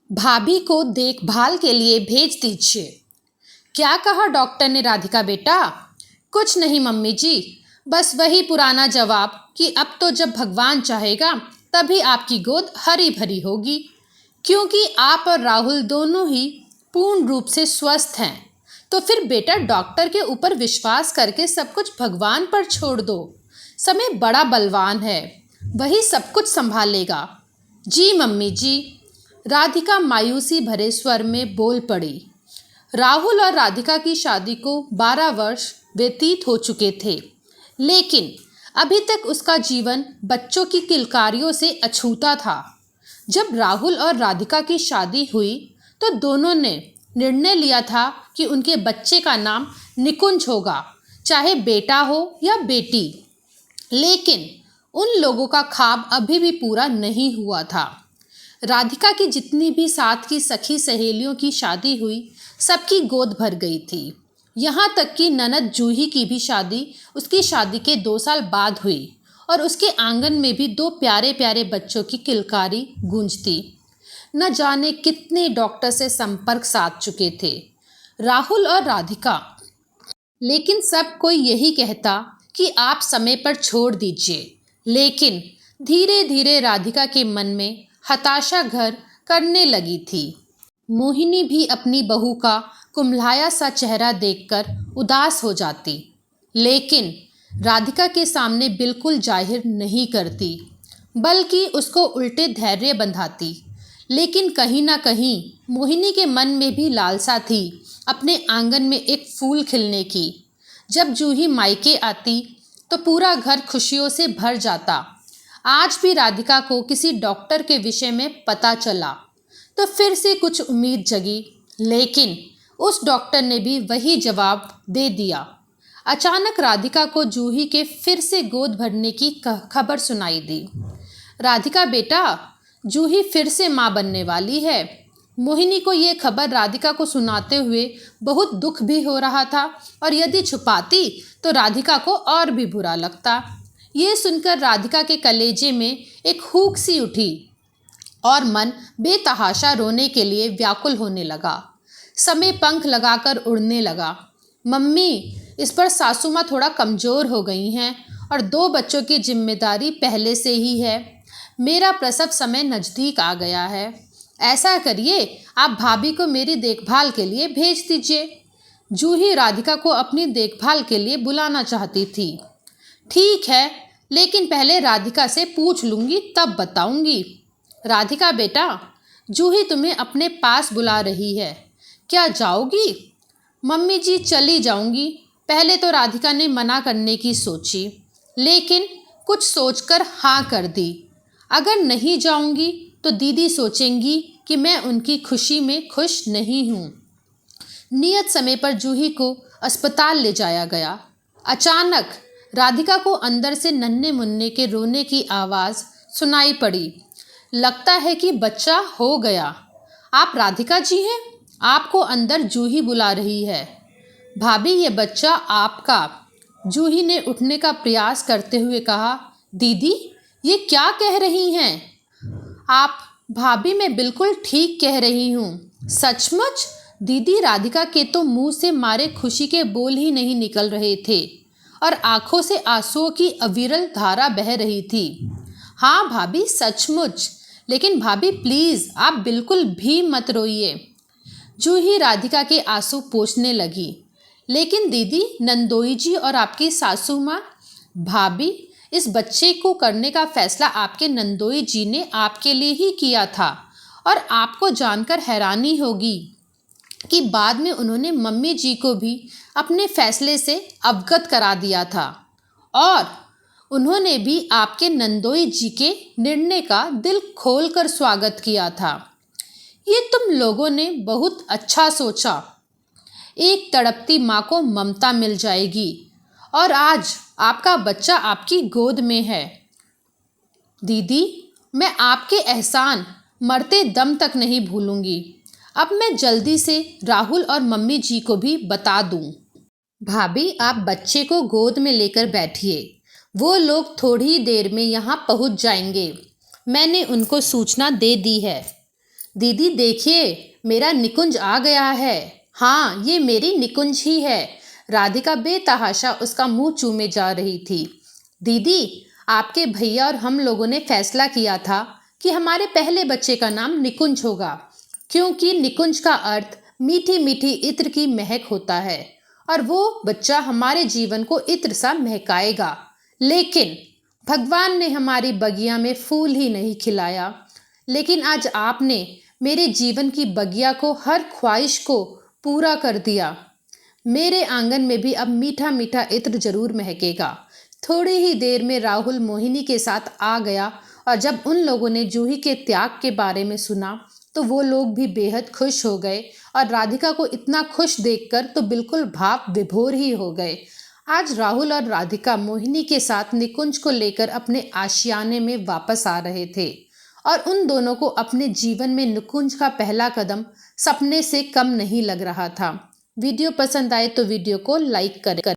भाभी को देखभाल के लिए भेज दीजिए। क्या कहा डॉक्टर ने राधिका बेटा? कुछ नहीं मम्मी जी, बस वही पुराना जवाब कि अब तो जब भगवान चाहेगा तभी आपकी गोद हरी भरी होगी, क्योंकि आप और राहुल दोनों ही पूर्ण रूप से स्वस्थ हैं। तो फिर बेटा डॉक्टर के ऊपर विश्वास करके सब कुछ भगवान पर छोड़ दो। समय बड़ा बलवान है, वही सब कुछ संभालेगा। जी मम्मी जी, राधिका मायूसी भरे स्वर में बोल पड़ी। राहुल और राधिका की शादी को 12 वर्ष व्यतीत हो चुके थे, लेकिन अभी तक उसका जीवन बच्चों की किलकारियों से अछूता था। जब राहुल और राधिका की शादी हुई तो दोनों ने निर्णय लिया था कि उनके बच्चे का नाम निकुंज होगा, चाहे बेटा हो या बेटी। लेकिन उन लोगों का ख्वाब अभी भी पूरा नहीं हुआ था। राधिका की जितनी भी साथ की सखी सहेलियों की शादी हुई, सबकी गोद भर गई थी। यहाँ तक कि ननद जूही की भी शादी उसकी शादी के 2 साल बाद हुई और उसके आंगन में भी 2 प्यारे प्यारे बच्चों की किलकारी गूंजती। न जाने कितने डॉक्टर से संपर्क साध चुके थे राहुल और राधिका, लेकिन सब कोई यही कहता कि आप समय पर छोड़ दीजिए। लेकिन धीरे धीरे राधिका के मन में हताशा घर करने लगी थी। मोहिनी भी अपनी बहू का कुम्हलाया सा चेहरा देखकर उदास हो जाती, लेकिन राधिका के सामने बिल्कुल जाहिर नहीं करती, बल्कि उसको उल्टे धैर्य बंधाती। लेकिन कहीं ना कहीं मोहिनी के मन में भी लालसा थी अपने आंगन में एक फूल खिलने की। जब जूही मायके आती तो पूरा घर खुशियों से भर जाता। आज भी राधिका को किसी डॉक्टर के विषय में पता चला तो फिर से कुछ उम्मीद जगी, लेकिन उस डॉक्टर ने भी वही जवाब दे दिया। अचानक राधिका को जूही के फिर से गोद भरने की खबर सुनाई दी। राधिका बेटा, जूही फिर से माँ बनने वाली है। मोहिनी को ये खबर राधिका को सुनाते हुए बहुत दुख भी हो रहा था, और यदि छुपाती तो राधिका को और भी बुरा लगता। ये सुनकर राधिका के कलेजे में एक हूक सी उठी और मन बेतहाशा रोने के लिए व्याकुल होने लगा। समय पंख लगाकर उड़ने लगा। मम्मी, इस पर सासू माँ थोड़ा कमज़ोर हो गई हैं और 2 बच्चों की जिम्मेदारी पहले से ही है। मेरा प्रसव समय नज़दीक आ गया है। ऐसा करिए, आप भाभी को मेरी देखभाल के लिए भेज दीजिए। जूही राधिका को अपनी देखभाल के लिए बुलाना चाहती थी। ठीक है, लेकिन पहले राधिका से पूछ लूँगी तब बताऊँगी। राधिका बेटा, जूही तुम्हें अपने पास बुला रही है, क्या जाओगी? मम्मी जी, चली जाऊँगी। पहले तो राधिका ने मना करने की सोची, लेकिन कुछ सोचकर हाँ कर दी। अगर नहीं जाऊँगी तो दीदी सोचेंगी कि मैं उनकी खुशी में खुश नहीं हूँ। नियत समय पर जूही को अस्पताल ले जाया गया। अचानक राधिका को अंदर से नन्हे मुन्ने के रोने की आवाज़ सुनाई पड़ी। लगता है कि बच्चा हो गया। आप राधिका जी हैं? आपको अंदर जूही बुला रही है। भाभी, ये बच्चा आपका। जूही ने उठने का प्रयास करते हुए कहा। दीदी, ये क्या कह रही हैं आप? भाभी, मैं बिल्कुल ठीक कह रही हूँ। सचमुच? दीदी, राधिका के तो मुंह से मारे खुशी के बोल ही नहीं निकल रहे थे और आंखों से आंसुओं की अविरल धारा बह रही थी। हाँ भाभी, सचमुच। लेकिन भाभी प्लीज़, आप बिल्कुल भी मत रोइए। जूही राधिका के आंसू पोंछने लगी। लेकिन दीदी, नंदोई जी और आपकी सासू माँ। भाभी, इस बच्चे को करने का फैसला आपके नंदोई जी ने आपके लिए ही किया था, और आपको जानकर हैरानी होगी कि बाद में उन्होंने मम्मी जी को भी अपने फैसले से अवगत करा दिया था, और उन्होंने भी आपके नंदोई जी के निर्णय का दिल खोलकर स्वागत किया था। ये तुम लोगों ने बहुत अच्छा सोचा। एक तड़पती माँ को ममता मिल जाएगी, और आज आपका बच्चा आपकी गोद में है। दीदी, मैं आपके एहसान मरते दम तक नहीं भूलूंगी। अब मैं जल्दी से राहुल और मम्मी जी को भी बता दूं। भाभी, आप बच्चे को गोद में लेकर बैठिए, वो लोग थोड़ी देर में यहाँ पहुँच जाएंगे। मैंने उनको सूचना दे दी है। दीदी देखिए, मेरा निकुंज आ गया है। हाँ, ये मेरी निकुंज ही है। राधिका बेतहाशा उसका मुंह चूमे जा रही थी। दीदी, आपके भैया और हम लोगों ने फैसला किया था कि हमारे पहले बच्चे का नाम निकुंज होगा, क्योंकि निकुंज का अर्थ मीठी मीठी इत्र की महक होता है और वो बच्चा हमारे जीवन को इत्र सा महकाएगा। लेकिन भगवान ने हमारी बगिया में फूल ही नहीं खिलाया। लेकिन आज आपने मेरे जीवन की बगिया को, हर ख्वाहिश को पूरा कर दिया। मेरे आंगन में भी अब मीठा मीठा इत्र जरूर महकेगा। थोड़ी ही देर में राहुल मोहिनी के साथ आ गया और जब उन लोगों ने जूही के त्याग के बारे में सुना तो वो लोग भी बेहद खुश हो गए और राधिका को इतना खुश देखकर तो बिल्कुल भाव विभोर ही हो गए। आज राहुल और राधिका मोहिनी के साथ निकुंज को लेकर अपने आशियाने में वापस आ रहे थे और उन दोनों को अपने जीवन में निकुंज का पहला कदम सपने से कम नहीं लग रहा था। वीडियो पसंद आए तो वीडियो को लाइक करें।